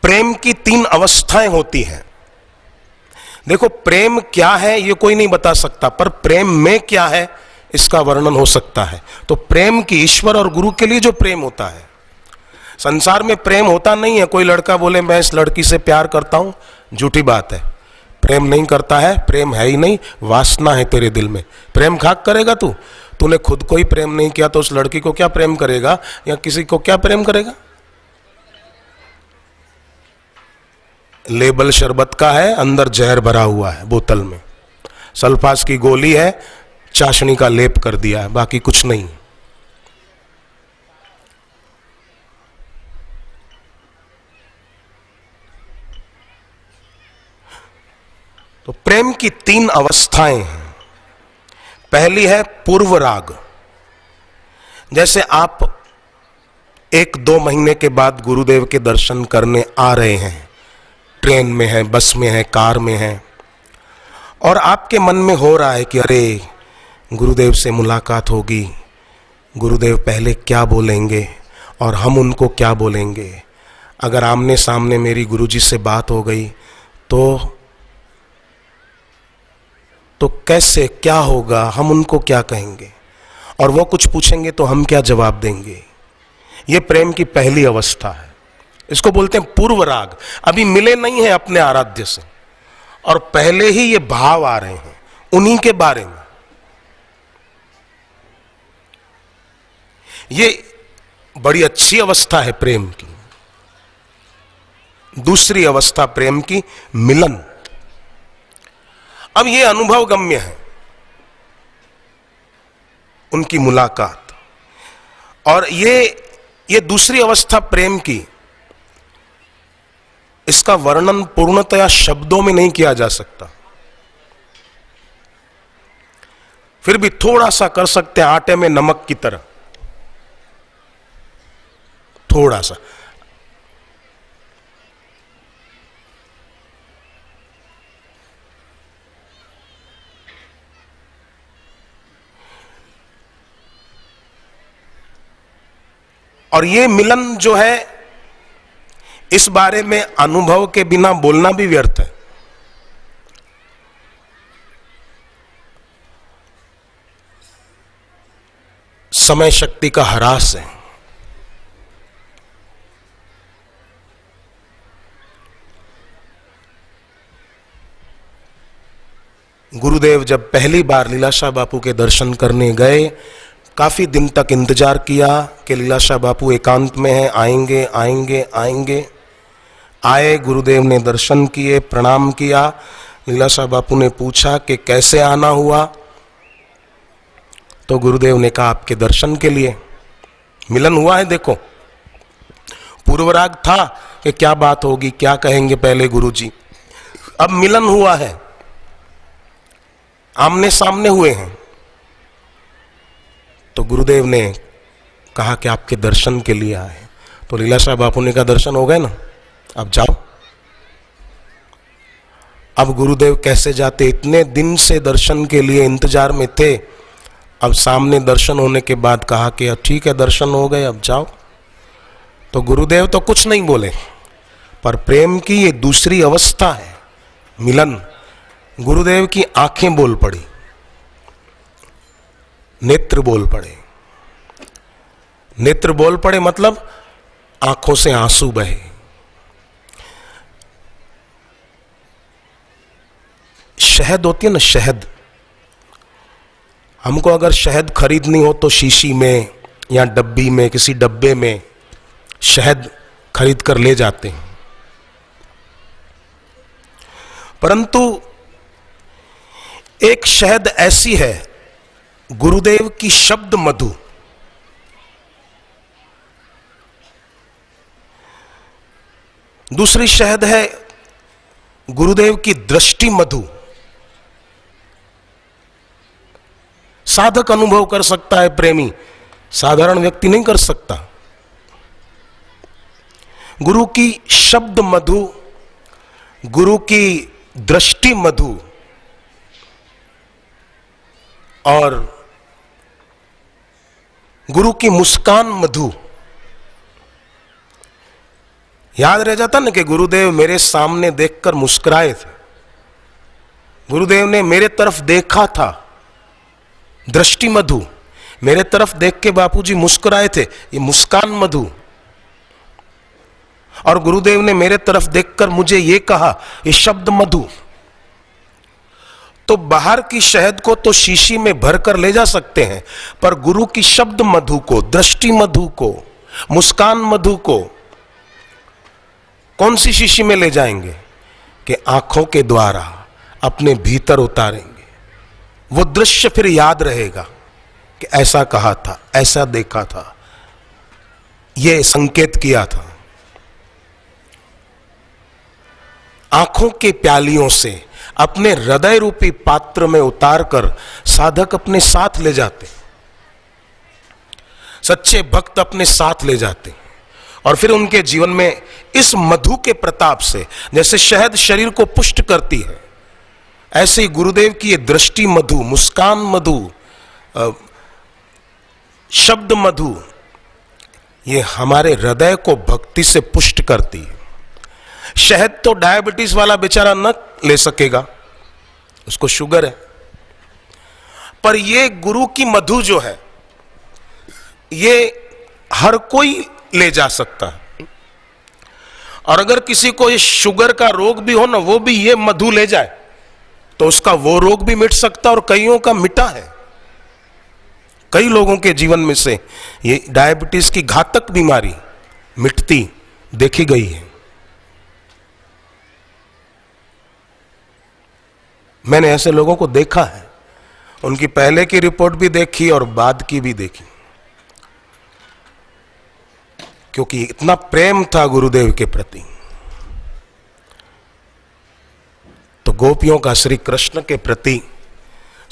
प्रेम की 3 अवस्थाएं होती हैं। देखो, प्रेम क्या है ये कोई नहीं बता सकता, पर प्रेम में क्या है इसका वर्णन हो सकता है। तो प्रेम की, ईश्वर और गुरु के लिए जो प्रेम होता है, संसार में प्रेम होता नहीं है। कोई लड़का बोले मैं इस लड़की से प्यार करता हूं, झूठी बात है। प्रेम नहीं करता है, प्रेम है ही नहीं, वासना है तेरे दिल में। प्रेम खाक करेगा तूने खुद को ही प्रेम नहीं किया तो उस लड़की को क्या प्रेम करेगा, या किसी को क्या प्रेम करेगा। लेबल शरबत का है, अंदर जहर भरा हुआ है बोतल में, सल्फास की गोली है, चाशनी का लेप कर दिया है, बाकी कुछ नहीं। तो प्रेम की 3 अवस्थाएं हैं। पहली है पूर्व राग। जैसे आप 1-2 महीने के बाद गुरुदेव के दर्शन करने आ रहे हैं, ट्रेन में है, बस में है, कार में है, और आपके मन में हो रहा है कि अरे गुरुदेव से मुलाकात होगी, गुरुदेव पहले क्या बोलेंगे और हम उनको क्या बोलेंगे। अगर आमने सामने मेरी गुरुजी से बात हो गई तो कैसे, क्या होगा, हम उनको क्या कहेंगे, और वो कुछ पूछेंगे तो हम क्या जवाब देंगे। ये प्रेम की पहली अवस्था है, इसको बोलते हैं पूर्व राग। अभी मिले नहीं है अपने आराध्य से और पहले ही ये भाव आ रहे हैं उन्हीं के बारे में। ये बड़ी अच्छी अवस्था है प्रेम की। दूसरी अवस्था प्रेम की मिलन। अब ये अनुभव गम्य है, उनकी मुलाकात। और ये दूसरी अवस्था प्रेम की, इसका वर्णन पूर्णतया शब्दों में नहीं किया जा सकता, फिर भी थोड़ा सा कर सकते हैं, आटे में नमक की तरह थोड़ा सा। और ये मिलन जो है, इस बारे में अनुभव के बिना बोलना भी व्यर्थ है। समय शक्ति का ह्रास है। गुरुदेव जब पहली बार लीलाशाह बापू के दर्शन करने गए, काफी दिन तक इंतजार किया कि लीलाशाह बापू एकांत में हैं, आएंगे आएंगे आएंगे। आए, गुरुदेव ने दर्शन किए, प्रणाम किया। लीलाशाह बापू ने पूछा कि कैसे आना हुआ, तो गुरुदेव ने कहा आपके दर्शन के लिए। मिलन हुआ है। देखो, पूर्वराग था कि क्या बात होगी, क्या कहेंगे पहले गुरुजी, अब मिलन हुआ है, आमने सामने हुए हैं। तो गुरुदेव ने कहा कि आपके दर्शन के लिए आए। तो लीलाशाह बापू ने कहा दर्शन हो गए ना, अब जाओ। अब गुरुदेव कैसे जाते, इतने दिन से दर्शन के लिए इंतजार में थे। अब सामने दर्शन होने के बाद कहा कि ठीक है दर्शन हो गए, अब जाओ। तो गुरुदेव तो कुछ नहीं बोले, पर प्रेम की ये दूसरी अवस्था है, मिलन। गुरुदेव की आंखें बोल पड़ी, नेत्र बोल पड़े। नेत्र बोल पड़े मतलब आंखों से आंसू बहे। शहद होती है ना, शहद, हमको अगर शहद खरीदनी हो तो शीशी में या डब्बी में, किसी डब्बे में शहद खरीद कर ले जाते हैं। परंतु एक शहद ऐसी है, गुरुदेव की शब्द मधु। दूसरी शहद है गुरुदेव की दृष्टि मधु। साधक अनुभव कर सकता है, प्रेमी, साधारण व्यक्ति नहीं कर सकता। गुरु की शब्द मधु, गुरु की दृष्टि मधु और गुरु की मुस्कान मधु, याद रह जाता ना कि गुरुदेव मेरे सामने देखकर मुस्कुराए थे, गुरुदेव ने मेरे तरफ देखा था, दृष्टि मधु, मेरे तरफ देख के बापूजी मुस्कुराए थे, ये मुस्कान मधु। और गुरुदेव ने मेरे तरफ देखकर मुझे ये कहा, ये शब्द मधु। तो बाहर की शहद को तो शीशी में भरकर ले जा सकते हैं, पर गुरु की शब्द मधु को, दृष्टि मधु को, मुस्कान मधु को कौन सी शीशी में ले जाएंगे? कि आंखों के द्वारा अपने भीतर उतारेंगे। वो दृश्य फिर याद रहेगा कि ऐसा कहा था, ऐसा देखा था, ये संकेत किया था। आंखों के प्यालियों से अपने हृदय रूपी पात्र में उतारकर साधक अपने साथ ले जाते, सच्चे भक्त अपने साथ ले जाते, और फिर उनके जीवन में इस मधु के प्रताप से, जैसे शहद शरीर को पुष्ट करती है, ऐसे ही गुरुदेव की ये दृष्टि मधु, मुस्कान मधु, शब्द मधु, ये हमारे हृदय को भक्ति से पुष्ट करती है। शहद तो डायबिटीज वाला बेचारा न ले सकेगा, उसको शुगर है, पर ये गुरु की मधु जो है ये हर कोई ले जा सकता है। और अगर किसी को ये शुगर का रोग भी हो ना, वो भी ये मधु ले जाए तो उसका वो रोग भी मिट सकता है, और कईयों का मिटा है। कई लोगों के जीवन में से ये डायबिटीज की घातक बीमारी मिटती देखी गई है। मैंने ऐसे लोगों को देखा है, उनकी पहले की रिपोर्ट भी देखी और बाद की भी देखी, क्योंकि इतना प्रेम था गुरुदेव के प्रति। तो गोपियों का श्री कृष्ण के प्रति,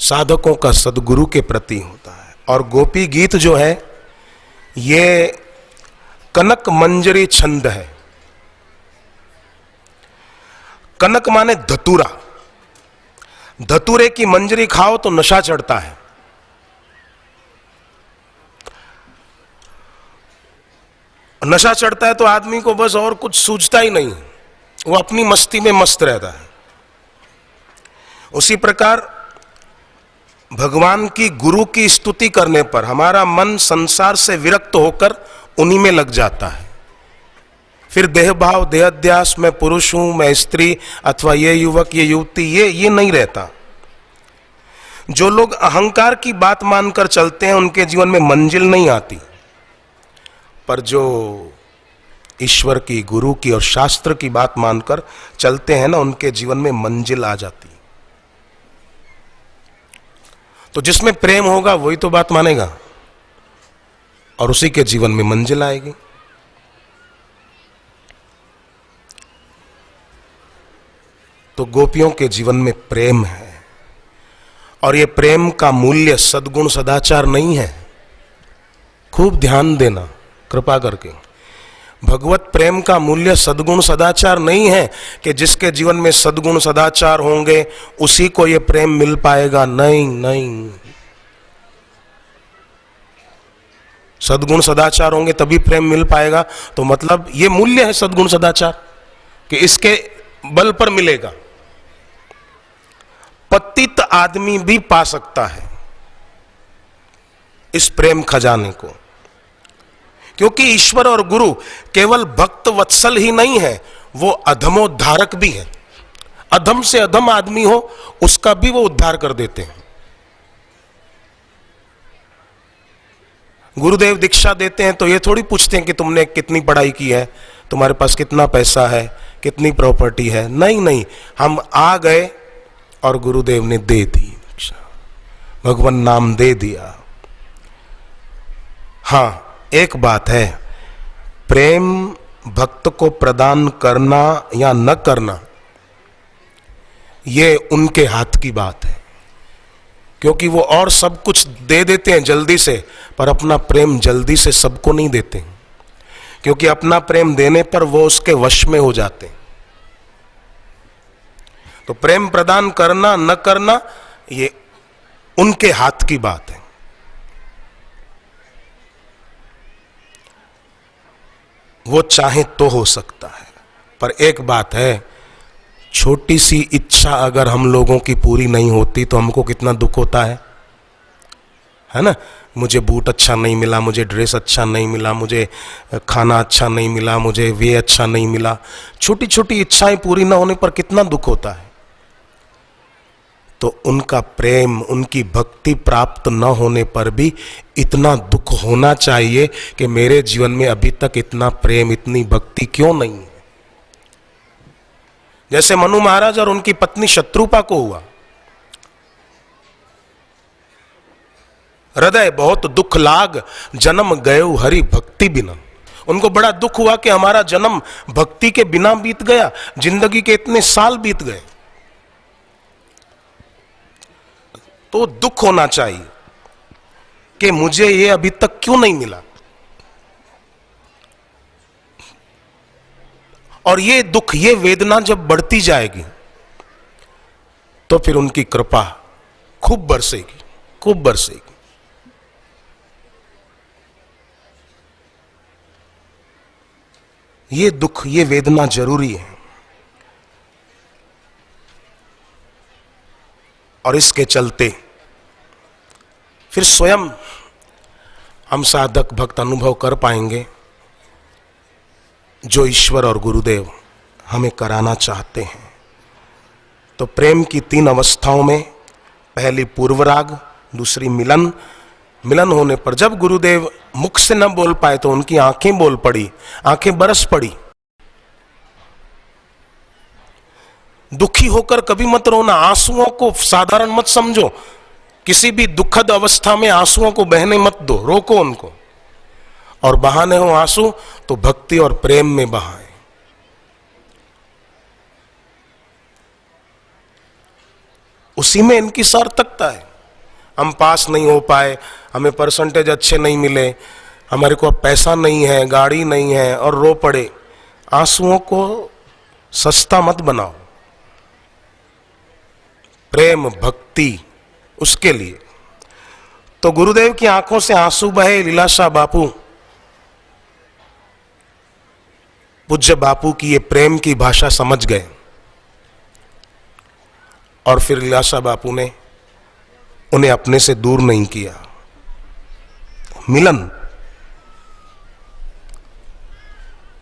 साधकों का सदगुरु के प्रति होता है। और गोपी गीत जो है ये कनक मंजरी छंद है। कनक माने धतूरा, धतूरे की मंजरी खाओ तो नशा चढ़ता है। नशा चढ़ता है तो आदमी को बस और कुछ सूझता ही नहीं, वो अपनी मस्ती में मस्त रहता है। उसी प्रकार भगवान की, गुरु की स्तुति करने पर हमारा मन संसार से विरक्त होकर उन्हीं में लग जाता है। फिर देह भाव, देहाध्यास, मैं पुरुष हूं, मैं स्त्री, अथवा ये युवक, ये युवती, ये नहीं रहता। जो लोग अहंकार की बात मानकर चलते हैं उनके जीवन में मंजिल नहीं आती, पर जो ईश्वर की, गुरु की और शास्त्र की बात मानकर चलते हैं ना, उनके जीवन में मंजिल आ जाती। तो जिसमें प्रेम होगा वही तो बात मानेगा और उसी के जीवन में मंजिल आएगी। तो गोपियों के जीवन में प्रेम है, और ये प्रेम का मूल्य सद्गुण सदाचार नहीं है। खूब ध्यान देना कृपा करके, भगवत प्रेम का मूल्य सद्गुण सदाचार नहीं है कि जिसके जीवन में सद्गुण सदाचार होंगे उसी को ये प्रेम मिल पाएगा। नहीं नहीं, सद्गुण सदाचार होंगे तभी प्रेम मिल पाएगा, तो मतलब ये मूल्य है सद्गुण सदाचार कि इसके बल पर मिलेगा। पतित आदमी भी पा सकता है इस प्रेम खजाने को, क्योंकि ईश्वर और गुरु केवल भक्त वत्सल ही नहीं है, वो अधमोद्धारक भी है। अधम से अधम आदमी हो उसका भी वो उद्धार कर देते हैं। गुरुदेव दीक्षा देते हैं तो ये थोड़ी पूछते हैं कि तुमने कितनी पढ़ाई की है, तुम्हारे पास कितना पैसा है, कितनी प्रॉपर्टी है। नहीं नहीं, हम आ गए और गुरुदेव ने दे दी दीक्षा, भगवान नाम दे दिया। हाँ, एक बात है, प्रेम भक्त को प्रदान करना या न करना ये उनके हाथ की बात है, क्योंकि वो और सब कुछ दे देते हैं जल्दी से, पर अपना प्रेम जल्दी से सबको नहीं देते, क्योंकि अपना प्रेम देने पर वो उसके वश में हो जाते हैं। तो प्रेम प्रदान करना न करना ये उनके हाथ की बात है। वो चाहे तो हो सकता है। पर एक बात है, छोटी सी इच्छा अगर हम लोगों की पूरी नहीं होती तो हमको कितना दुख होता है ना। मुझे बूट अच्छा नहीं मिला, मुझे ड्रेस अच्छा नहीं मिला, मुझे खाना अच्छा नहीं मिला, मुझे वे अच्छा नहीं मिला। छोटी छोटी इच्छाएं पूरी ना होने पर कितना दुख होता है। तो उनका प्रेम, उनकी भक्ति प्राप्त न होने पर भी इतना दुख होना चाहिए कि मेरे जीवन में अभी तक इतना प्रेम, इतनी भक्ति क्यों नहीं है। जैसे मनु महाराज और उनकी पत्नी शत्रुपा को हुआ। हृदय बहुत दुख लाग, जन्म गयो हरि भक्ति बिना। उनको बड़ा दुख हुआ कि हमारा जन्म भक्ति के बिना बीत गया, जिंदगी के इतने साल बीत गए। तो दुख होना चाहिए कि मुझे ये अभी तक क्यों नहीं मिला। और ये दुख, ये वेदना जब बढ़ती जाएगी तो फिर उनकी कृपा खूब बरसेगी, खूब बरसेगी। ये दुख, ये वेदना जरूरी है। और इसके चलते फिर स्वयं हम साधक भक्त अनुभव कर पाएंगे जो ईश्वर और गुरुदेव हमें कराना चाहते हैं। तो प्रेम की 3 अवस्थाओं में, पहली पूर्वराग, दूसरी मिलन। मिलन होने पर जब गुरुदेव मुख से न बोल पाए तो उनकी आंखें बोल पड़ी, आंखें बरस पड़ी। दुखी होकर कभी मत रोना, आंसुओं को साधारण मत समझो। किसी भी दुखद अवस्था में आंसुओं को बहने मत दो, रोको उनको। और बहाने हो आंसू तो भक्ति और प्रेम में बहाएं। उसी में इनकी सार्थकता है। हम पास नहीं हो पाए, हमें परसेंटेज अच्छे नहीं मिले, हमारे को पैसा नहीं है, गाड़ी नहीं है और रो पड़े। आंसुओं को सस्ता मत बनाओ। प्रेम भक्ति उसके लिए। तो गुरुदेव की आंखों से आंसू बहे। लीलाशाह बापू, पूज्य बापू की ये प्रेम की भाषा समझ गए। और फिर लीलाशाह बापू ने उन्हें अपने से दूर नहीं किया। मिलन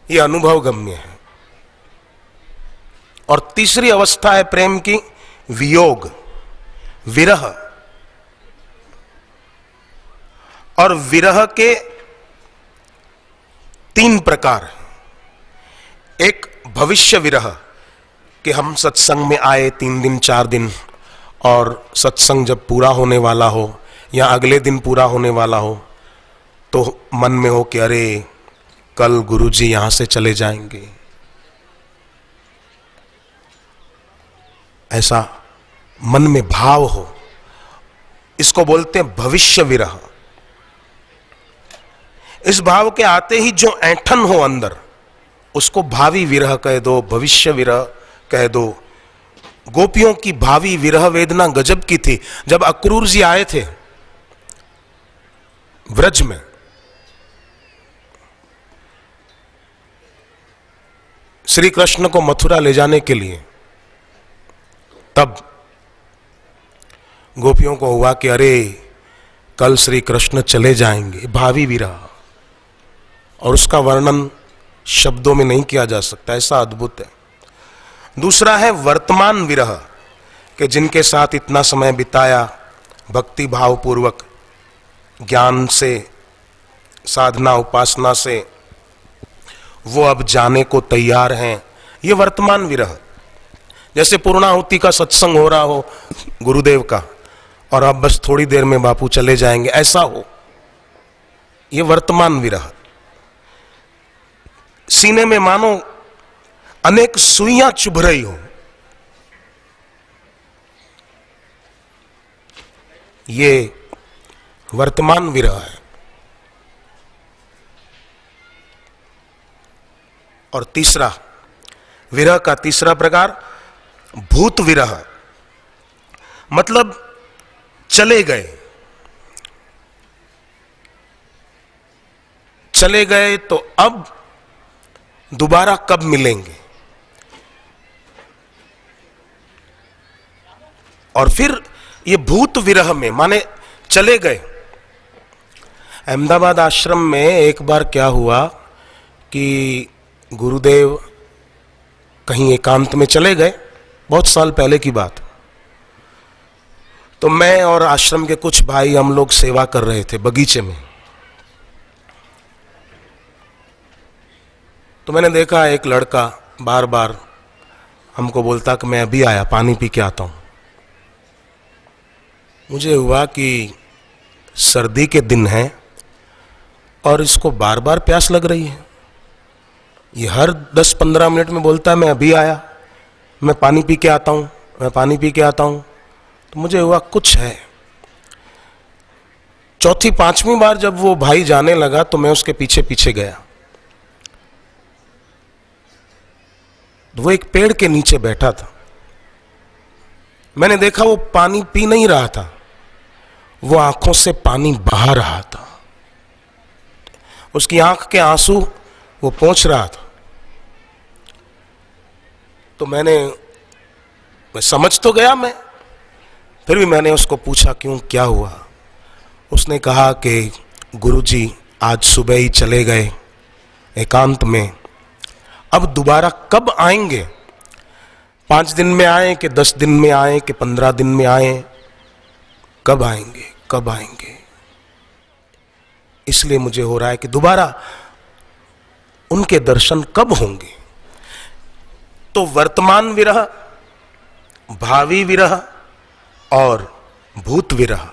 ये अनुभव गम्य है। और तीसरी अवस्था है प्रेम की, वियोग, विरह। और विरह के 3 प्रकार हैं। एक भविष्य विरह कि हम सत्संग में आए 3 दिन 4 दिन और सत्संग जब पूरा होने वाला हो या अगले दिन पूरा होने वाला हो तो मन में हो कि अरे कल गुरुजी यहां से चले जाएंगे। ऐसा मन में भाव हो, इसको बोलते हैं भविष्य विरह। इस भाव के आते ही जो ऐंठन हो अंदर उसको भावी विरह कह दो, भविष्य विरह कह दो। गोपियों की भावी विरह वेदना गजब की थी। जब अक्रूर जी आए थे व्रज में, श्री कृष्ण को मथुरा ले जाने के लिए, तब गोपियों को हुआ कि अरे कल श्री कृष्ण चले जाएंगे। भावी विरह, और उसका वर्णन शब्दों में नहीं किया जा सकता, ऐसा अद्भुत है। दूसरा है वर्तमान विरह कि जिनके साथ इतना समय बिताया भक्ति भाव पूर्वक, ज्ञान से, साधना उपासना से, वो अब जाने को तैयार हैं। ये वर्तमान विरह। जैसे पूर्णाहुति का सत्संग हो रहा हो गुरुदेव का और अब बस थोड़ी देर में बापू चले जाएंगे, ऐसा हो। ये वर्तमान विरह। सीने में मानो अनेक सुइयां चुभ रही हो, ये वर्तमान विरह है। और तीसरा विरह का तीसरा प्रकार भूत विरह, मतलब चले गए, चले गए तो अब दोबारा कब मिलेंगे। और फिर ये भूत विरह में, माने चले गए। अहमदाबाद आश्रम में एक बार क्या हुआ कि गुरुदेव कहीं एकांत में चले गए, बहुत साल पहले की बात। तो मैं और आश्रम के कुछ भाई, हम लोग सेवा कर रहे थे बगीचे में। तो मैंने देखा एक लड़का बार बार हमको बोलता कि मैं अभी आया, पानी पी के आता हूं। मुझे हुआ कि सर्दी के दिन है और इसको बार बार प्यास लग रही है। ये हर 10-15 मिनट में बोलता है मैं अभी आया, मैं पानी पी के आता हूं, मैं पानी पी के आता हूं। तो मुझे हुआ कुछ है। चौथी 5वीं बार जब वो भाई जाने लगा तो मैं उसके पीछे पीछे गया। तो वो एक पेड़ के नीचे बैठा था। मैंने देखा वो पानी पी नहीं रहा था, वो आंखों से पानी बहा रहा था। उसकी आंख के आंसू वो पोंछ रहा था। तो मैं समझ तो गया, मैं फिर भी मैंने उसको पूछा क्यों, क्या हुआ। उसने कहा कि गुरुजी आज सुबह ही चले गए एकांत में, अब दोबारा कब आएंगे। 5 दिन में आए कि 10 दिन में आए कि 15 दिन में आए, कब आएंगे, कब आएंगे। इसलिए मुझे हो रहा है कि दोबारा उनके दर्शन कब होंगे। तो वर्तमान विरह, भावी विरह और भूत विरह,